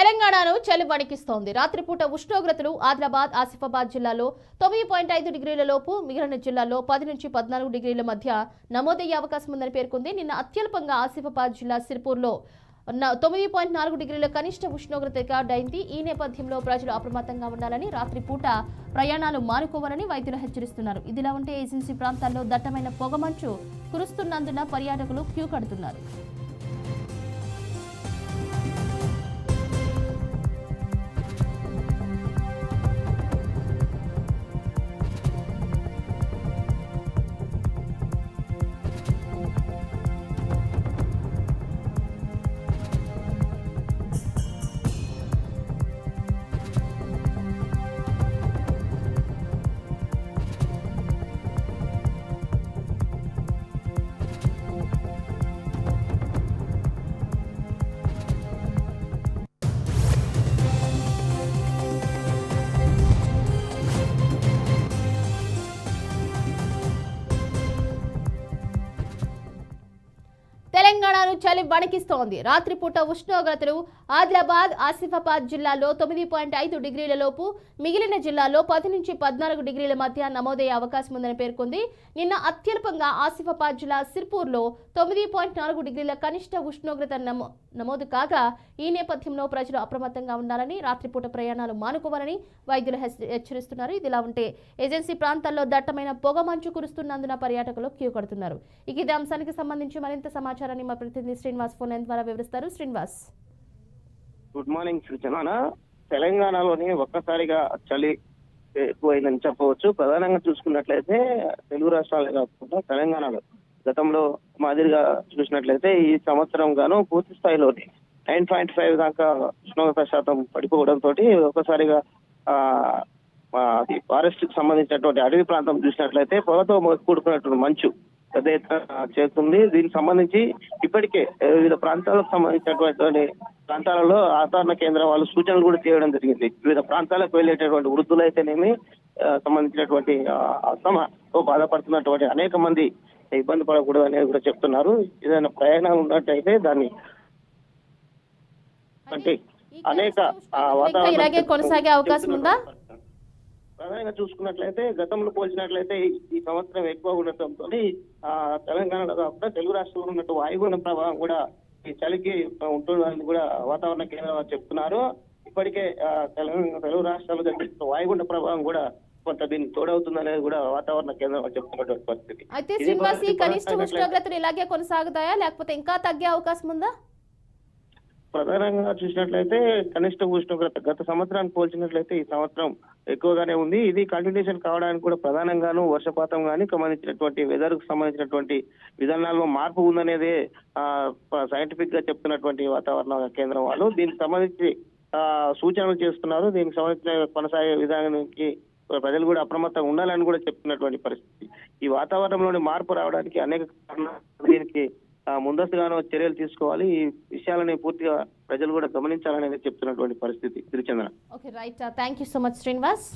తెలంగాణను చలి వణికిస్తోంది. రాత్రిపూట ఉష్ణోగ్రతలు ఆదిలాబాద్, ఆసిఫాబాద్ జిల్లాలో 9.5 డిగ్రీల లోపు, మిగిలిన జిల్లాల్లో 10 నుంచి 14 డిగ్రీల మధ్య నమోదయ్యే అవకాశం ఉందని పేర్కొంది. నిన్న అత్యల్పంగా ఆసిఫాబాద్ జిల్లా సిర్పూర్లో 9.4 డిగ్రీల కనిష్ట ఉష్ణోగ్రత రికార్డ్ అయింది. ఈ నేపథ్యంలో ప్రజలు అప్రమత్తంగా ఉండాలని, రాత్రిపూట ప్రయాణాలు మానుకోవాలని వైద్యులు హెచ్చరిస్తున్నారు. ఇదిలా ఉంటే ఏజెన్సీ ప్రాంతాల్లో దట్టమైన పొగమంచు కురుస్తున్నందున పర్యాటకులు క్యూ కడుతున్నారు. తెలంగాణను చలి వణికిస్తోంది. రాత్రిపూట ఉష్ణోగ్రతలు ఆదిలాబాద్, ఆసిఫాబాద్ జిల్లాలో 9.5 డిగ్రీల లోపు, మిగిలిన జిల్లాల్లో 10 నుంచి 14 డిగ్రీల మధ్య నమోదయ్యే అవకాశం ఉందని పేర్కొంది. నిన్న అత్యల్పంగా ఆసిఫాబాద్ జిల్లా సిర్పూర్లో 9.4 డిగ్రీల కనిష్ట ఉష్ణోగ్రత నమోదు కాగా, ఈ నేపథ్యంలో ప్రజలు అప్రమత్తంగా ఉండాలని, రాత్రిపూట ప్రయాణాలు మానుకోవాలని వైద్యులు హెచ్చరిస్తున్నారు. ఇదిలా ఉంటే ఏజెన్సీ ప్రాంతాల్లో దట్టమైన పొగ మంచు కురుస్తున్నందున పర్యాటకులు క్యూ కడుతున్నారు. ఇక ఇదే అంశానికి సంబంధించి మరింత సమాచారాన్ని మా ప్రతినిధి శ్రీనివాస్ ఫోన్ లైన్ ద్వారా వివరిస్తారు. శ్రీనివాస్, గుడ్ మార్నింగ్ సృజన. తెలంగాణలోని ఒక్కసారిగా చలి ఎక్కువైందని చెప్పవచ్చు. ప్రధానంగా చూసుకున్నట్లయితే తెలుగు రాష్ట్రాలే కాకుండా తెలంగాణలో గతంలో మాదిరిగా చూసినట్లయితే ఈ సంవత్సరం గాను పూర్తి స్థాయిలోని 9.5 దాకా ఉష్ణోగ్రత శాతం పడిపోవడంతో ఒక్కసారిగా ఫారెస్ట్ కి సంబంధించినటువంటి అడవి ప్రాంతం చూసినట్లయితే పొగతో కూడుకున్నటువంటి మంచు పెద్ద ఎత్తున చేరుతుంది. దీనికి సంబంధించి ఇప్పటికే వివిధ ప్రాంతాలకు సంబంధించినటువంటి ప్రాంతాలలో వాతావరణ కేంద్రం వాళ్ళు సూచనలు కూడా చేయడం జరిగింది. వివిధ ప్రాంతాలకు వెళ్ళేటటువంటి వృద్ధులైతేనేమి, సంబంధించినటువంటి అస్తమాతో బాధపడుతున్నటువంటి అనేక మంది ఇబ్బంది పడకూడదు అనేది కూడా చెప్తున్నారు. ఏదైనా ప్రయాణం ఉన్నట్టయితే దాన్ని అంటే అనేక ఇలాగే కొనసాగే అవకాశం ఉందా? ప్రధానంగా చూసుకున్నట్లయితే గతంలో పోల్చినట్లయితే ఈ సంవత్సరం ఎక్కువ ఉండటంతో తెలంగాణలో కాకుండా తెలుగు రాష్ట్రంలో ఉన్నట్టు వాయుగుండం ప్రభావం కూడా ఈ చలికి ఉంటుందని కూడా వాతావరణ కేంద్రం చెప్తున్నారు. ఇప్పటికే తెలుగు రాష్ట్రాల్లో జరిగిన వాయుగుండ ప్రభావం కూడా కొంత దీనికి తోడవుతుందనేది కూడా వాతావరణ కేంద్రం చెప్తున్నటువంటి పరిస్థితి. అయితే శ్రీనివాస్, ఈ కనిష్ట ఉష్ణోగ్రతలు ఇలాగే కొనసాగుతాయా లేకపోతే ఇంకా తగ్గే అవకాశం ఉందా? ప్రధానంగా చూసినట్లయితే కనిష్ట ఉష్ణోగ్రత గత సంవత్సరాన్ని పోల్చినట్లయితే ఈ సంవత్సరం ఎక్కువగానే ఉంది. ఇది కంటిన్యూషన్ కావడానికి కూడా ప్రధానంగాను వర్షపాతం కానీ సంబంధించినటువంటి వెదర్ కు సంబంధించినటువంటి విధానాల్లో మార్పు ఉందనేది సైంటిఫిక్ గా చెప్తున్నటువంటి వాతావరణ కేంద్రం వాళ్ళు దీనికి సంబంధించి సూచనలు చేస్తున్నారు. దీనికి సంబంధించిన కొనసాగే విధానానికి ప్రజలు కూడా అప్రమత్తంగా ఉండాలని కూడా చెప్తున్నటువంటి పరిస్థితి. ఈ వాతావరణంలోని మార్పు రావడానికి అనేక కారణాలు, దీనికి ముందస్తుగానో చర్యలు తీసుకోవాలి. ఈ విషయాలని పూర్తిగా ప్రజలు కూడా గమనించాలనేది చెప్తున్నటువంటి పరిస్థితి. Tiruchandra. Okay, right. Thank you so much Srinivas.